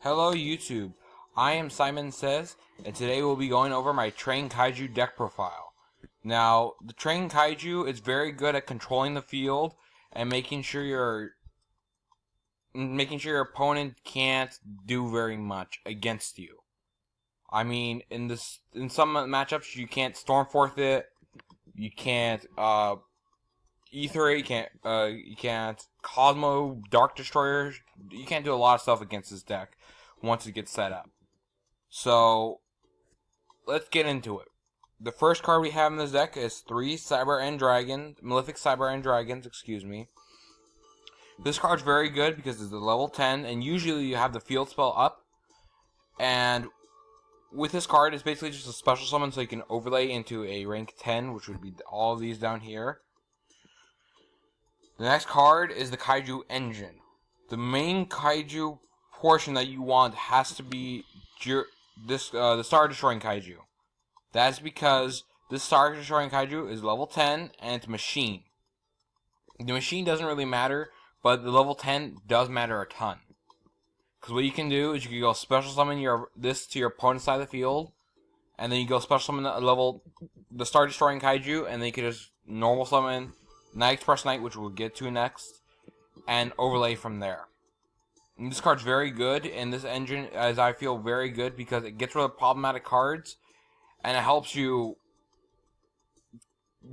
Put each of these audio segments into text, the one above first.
Hello YouTube, I am Simon Says, and today we'll be going over my Train Kaiju deck profile. Now, the Train Kaiju is very good at controlling the field and making sure your opponent can't do very much against you. I mean, in some matchups you can't Storm Force it, you can't Ether it, you can't Cosmo Dark Destroyer, you can't do a lot of stuff against this deck once it gets set up. So, let's get into it. The first card we have in this deck is 3 Malefic Cyber End Dragons, excuse me. This card's very good because it's a level 10, and usually you have the field spell up. And with this card, it's basically just a special summon so you can overlay into a rank 10, which would be all of these down here. The next card is the Kaiju Engine. The main Kaiju portion that you want has to be the Star Destroying Kaiju. That's because this Star Destroying Kaiju is level 10 and it's machine. The machine doesn't really matter, but the level 10 does matter a ton. Because what you can do is you can go special summon this to your opponent's side of the field, and then you go special summon the Star Destroying Kaiju, and then you can just normal summon Night Express Knight, which we'll get to next, and overlay from there. And this card's very good in this engine, as I feel very good because it gets rid of problematic cards, and it helps you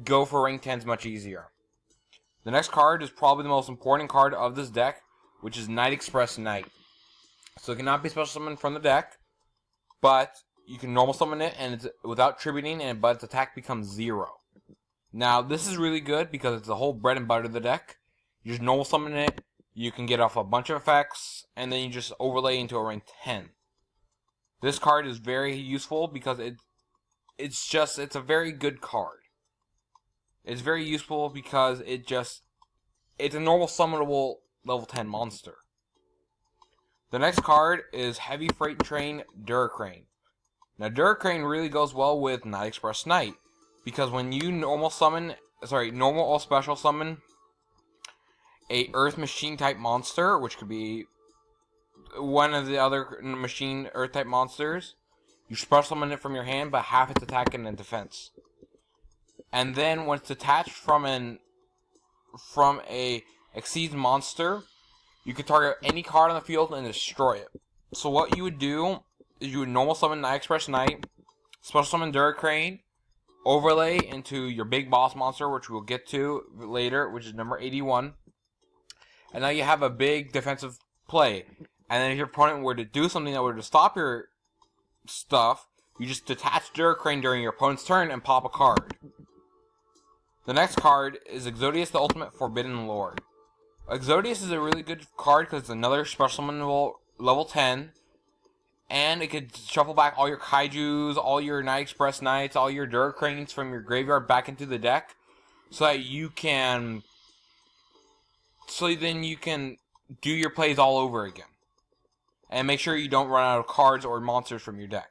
go for rank 10s much easier. The next card is probably the most important card of this deck, which is Night Express Knight. So it cannot be special summoned from the deck, but you can normal summon it and it's without tributing, but its attack becomes 0. Now this is really good because it's the whole bread and butter of the deck. You just normal summon it, you can get off a bunch of effects, and then you just overlay into a rank 10. This card is very useful because it's a very good card. It's very useful because it's a normal summonable level 10 monster. The next card is Heavy Freight Train Duracrane. Now Duracrane really goes well with Night Express Knight, because when you normal or special summon a Earth Machine type monster, which could be one of the other Machine Earth type monsters, you special summon it from your hand, but half its attack and defense. And then when it's detached from a Exceeds monster, you can target any card on the field and destroy it. So what you would do is you would normal summon Night Express Knight, special summon Duracrane, overlay into your big boss monster, which we'll get to later, which is number 81. And now you have a big defensive play. And then if your opponent were to do something that were to stop your stuff, you just detach Duracrane during your opponent's turn and pop a card. The next card is Exodius the Ultimate Forbidden Lord. Exodius is a really good card because it's another special summonable level 10. And it could shuffle back all your Kaijus, all your Night Express Knights, all your Duracranes from your graveyard back into the deck. So that then you can do your plays all over again. And make sure you don't run out of cards or monsters from your deck.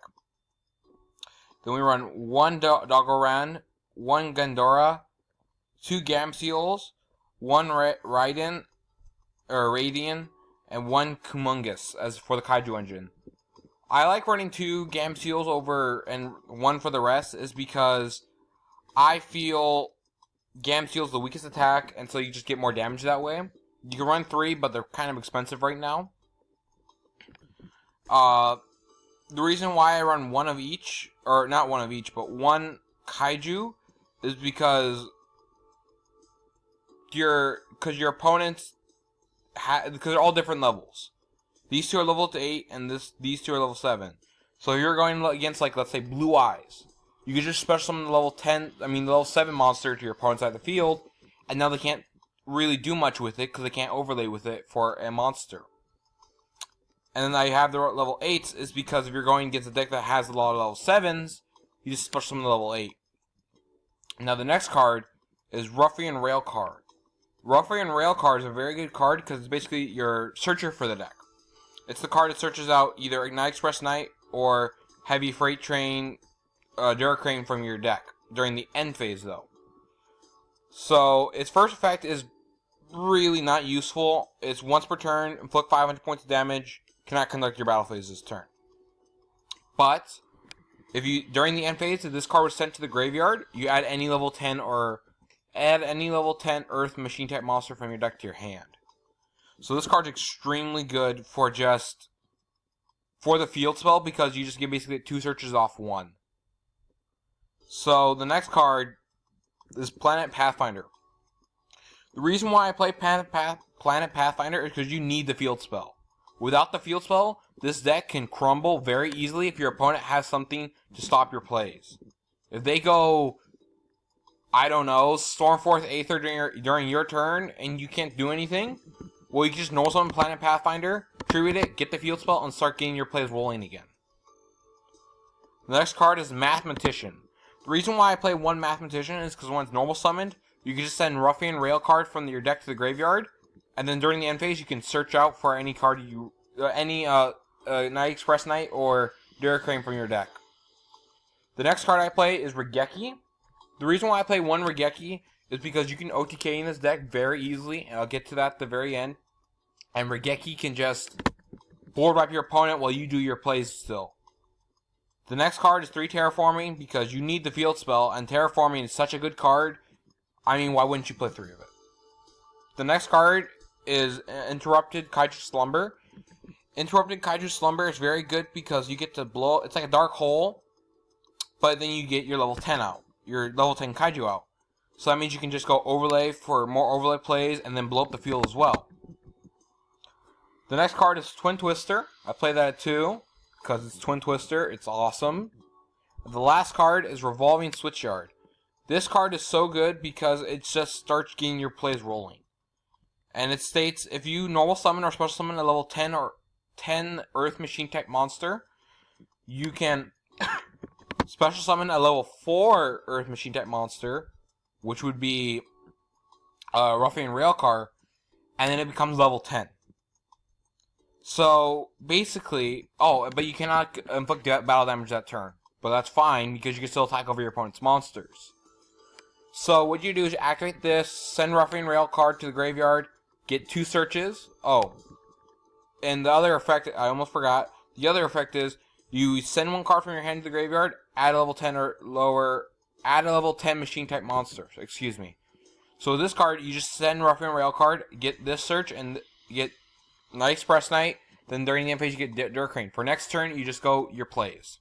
Then we run 1 Doggoran, 1 Gandora, 2 Gamseals, 1 Radian, and 1 Kumungus as for the Kaiju engine. I like running 2 Gamseals over and 1 for the rest is because I feel Gamseal's the weakest attack, and so you just get more damage that way. You can run 3, but they're kind of expensive right now. The reason why I run 1 of each, or not 1 of each, but 1 Kaiju, is because your opponents, because they're all different levels. These 2 are level 8, and these 2 are level 7. So if you're going against, like, let's say, Blue Eyes, you can just special summon the level 7 monster to your opponent's side of the field, and now they can't really do much with it because they can't overlay with it for a monster. And then I have the level 8s is because if you're going against a deck that has a lot of level 7s, you just special summon the level 8. Now the next card is Ruffian Railcar. Ruffian Railcar is a very good card because it's basically your searcher for the deck. It's the card that searches out either Night Express Knight or Heavy Freight Train Duracrane from your deck during the end phase, though. So its first effect is really not useful. It's once per turn, inflict 500 points of damage, cannot conduct your battle phase this turn. But if you during the end phase, if this card was sent to the graveyard, you add any level 10 Earth machine type monster from your deck to your hand. So this card's extremely good for the field spell because you just basically get 2 searches off 1. So the next card is Planet Pathfinder. The reason why I play Planet Pathfinder is because you need the field spell. Without the field spell, this deck can crumble very easily if your opponent has something to stop your plays. If they go, I don't know, Stormforce Aether during your turn and you can't do anything, well, you can just normal summon Planet Pathfinder, tribute it, get the field spell, and start getting your plays rolling again. The next card is Mathematician. The reason why I play one Mathematician is because when it's normal summoned, you can just send Ruffian Rail card from your deck to the graveyard, and then during the end phase, you can search out for any card Night Express Knight or Duracrane from your deck. The next card I play is Regeki. The reason why I play one Regeki is because you can OTK in this deck very easily, and I'll get to that at the very end. And Regeki can just board wipe your opponent while you do your plays still. The next card is 3 Terraforming because you need the field spell, and Terraforming is such a good card. I mean, why wouldn't you play 3 of it? The next card is Interrupted Kaiju Slumber. Interrupted Kaiju Slumber is very good because you get to blow. It's like a dark hole, but then you get your level 10 out. Your level 10 Kaiju out. So that means you can just go overlay for more overlay plays and then blow up the field as well. The next card is Twin Twister. I play that at 2 because it's Twin Twister. It's awesome. The last card is Revolving Switchyard. This card is so good because it just starts getting your plays rolling. And it states if you normal summon or special summon a level 10 or 10 Earth Machine type monster, you can special summon a level 4 Earth Machine type monster, which would be Ruffian Railcar, and then it becomes level 10. So basically, but you cannot inflict battle damage that turn. But that's fine because you can still attack over your opponent's monsters. So what you do is you activate this, send Ruffian Railcar to the graveyard, get 2 searches. And the other effect, I almost forgot. The other effect is you send 1 card from your hand to the graveyard, add a level 10 or lower, add a level 10 machine type monster. Excuse me. So this card, you just send Ruffian Rail card, get this search, and get Night Express Knight. Then during the end phase, you get Duracrane. For next turn, you just go your plays.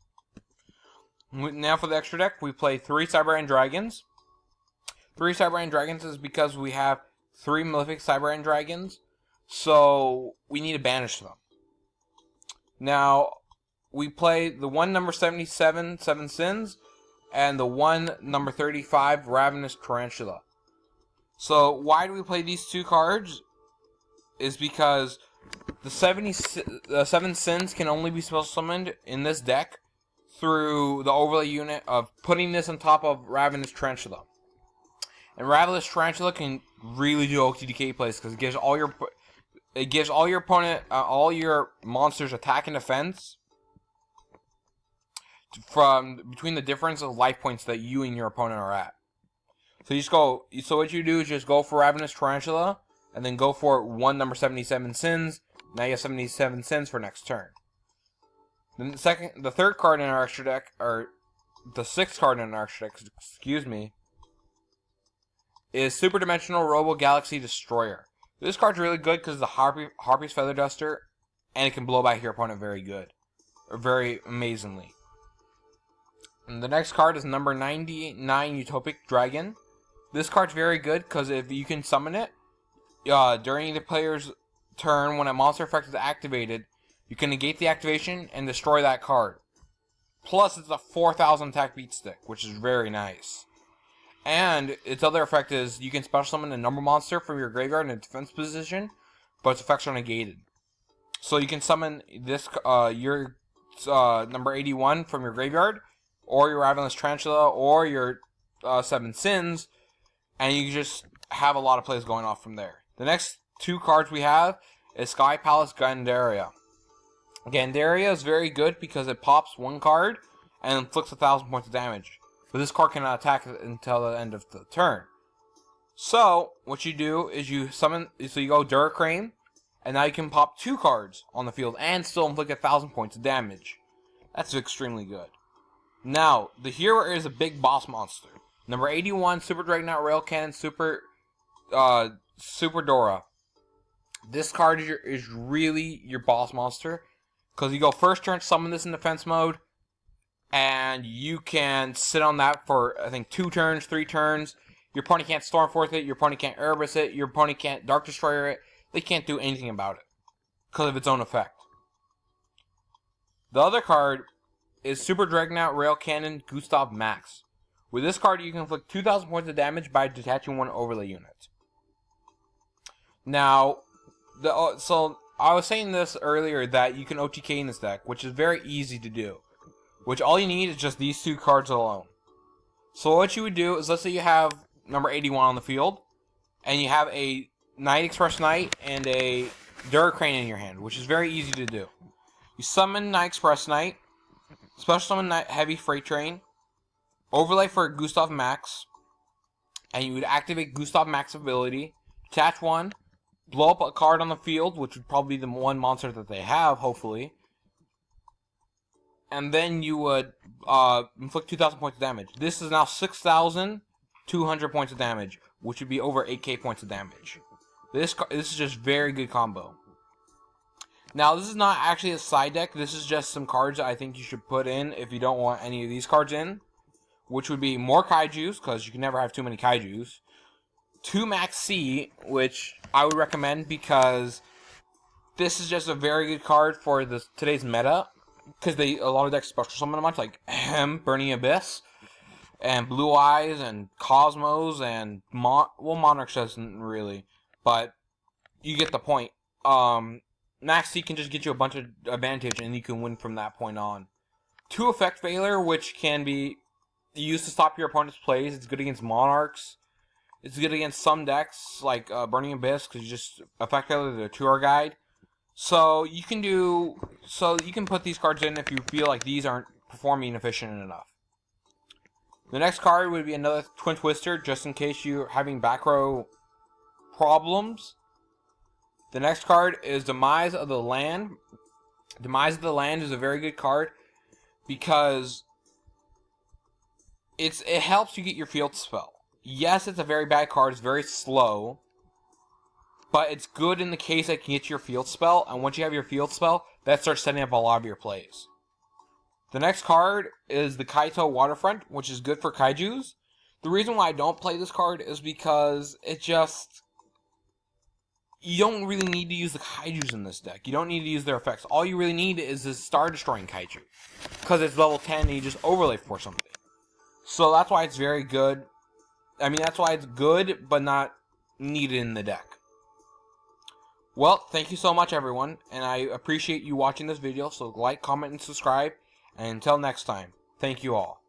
Now for the extra deck, we play 3 Cyber End Dragons. 3 Cyber End Dragons is because we have 3 Malefic Cyber End Dragons. So we need to banish them. Now, we play the one number 77, 7 Sins, and the one number 35, Ravenous Tarantula. So why do we play these 2 cards? Is because the 7 Sins can only be special summoned in this deck through the overlay unit of putting this on top of Ravenous Tarantula. And Ravenous Tarantula can really do OTDK plays because it gives all your opponent all your monsters attack and defense from between the difference of life points that you and your opponent are at. So you just go. So what you do is just go for Ravenous Tarantula, and then go for one number 77 Sins. Now you have 77 Sins for next turn. Then the third card in our extra deck, or the 6th card in our extra deck, excuse me, is Super Dimensional Robo Galaxy Destroyer. This card's really good because it's a Harpy's Feather Duster, and it can blow back your opponent very good, or very amazingly. And the next card is number 99 Utopic Dragon. This card's very good because if you can summon it during the player's turn when a monster effect is activated, you can negate the activation and destroy that card. Plus, it's a 4,000 attack beat stick, which is very nice. And its other effect is you can special summon a number monster from your graveyard in a defense position, but its effects are negated. So you can summon this your number 81 from your graveyard, or your Ravenous Tarantula, or your 7 Sins, and you just have a lot of plays going off from there. The next 2 cards we have is Sky Palace Gandaria. Gandaria is very good because it pops 1 card and inflicts 1,000 points of damage. But this card cannot attack until the end of the turn. So, what you do is you summon, so you go Duracrane, And now you can pop 2 cards on the field and still inflict 1,000 points of damage. That's extremely good. Now, the hero is a big boss monster. Number 81, Super Dreadnought Rail Cannon Super Dora. This card is really your boss monster. Because you go first turn, summon this in defense mode. And you can sit on that for, I think, 2 turns, 3 turns. Your opponent can't Stormforce it. Your opponent can't Erebus it. Your opponent can't Dark Destroyer it. They can't do anything about it. Because of its own effect. The other card is Super Dreadnought Rail Cannon Gustav Max. With this card, you can inflict 2,000 points of damage by detaching 1 overlay unit. Now, so I was saying this earlier that you can OTK in this deck, which is very easy to do. Which all you need is just these 2 cards alone. So what you would do is, let's say you have number 81 on the field, and you have a Night Express Knight and a Duracrane in your hand, which is very easy to do. You summon Night Express Knight, special summon Heavy Freight Train, overlay for Gustav Max, and you would activate Gustav Max ability, attach 1, blow up a card on the field, which would probably be the one monster that they have, hopefully, and then you would inflict 2,000 points of damage. This is now 6,200 points of damage, which would be over 8k points of damage. This is just very good combo. Now, this is not actually a side deck. This is just some cards that I think you should put in if you don't want any of these cards in. Which would be more Kaijus, because you can never have too many Kaijus. 2 Max C, which I would recommend because this is just a very good card for today's meta. Because a lot of decks special summon a bunch, like Burning Abyss, and Blue Eyes, and Cosmos, and Monarch doesn't really, but you get the point. Max C can just get you a bunch of advantage, and you can win from that point on. 2 Effect Failure, which can be used to stop your opponent's plays. It's good against Monarchs. It's good against some decks, like Burning Abyss, because you just Effect Failure the Tour Guide. So you can put these cards in if you feel like these aren't performing efficient enough. The next card would be another Twin Twister, just in case you're having back row problems. The next card is Demise of the Land. Demise of the Land is a very good card because it helps you get your field spell. Yes, it's a very bad card. It's very slow. But it's good in the case that it can get your field spell, and once you have your field spell, that starts setting up a lot of your plays. The next card is the Kaito Waterfront, which is good for Kaijus. The reason why I don't play this card is because you don't really need to use the Kaijus in this deck. You don't need to use their effects. All you really need is this Star Destroying Kaiju. Because it's level 10 and you just overlay for something. So that's why it's very good. I mean, that's why it's good, but not needed in the deck. Well, thank you so much, everyone, and I appreciate you watching this video, so like, comment, and subscribe, and until next time, thank you all.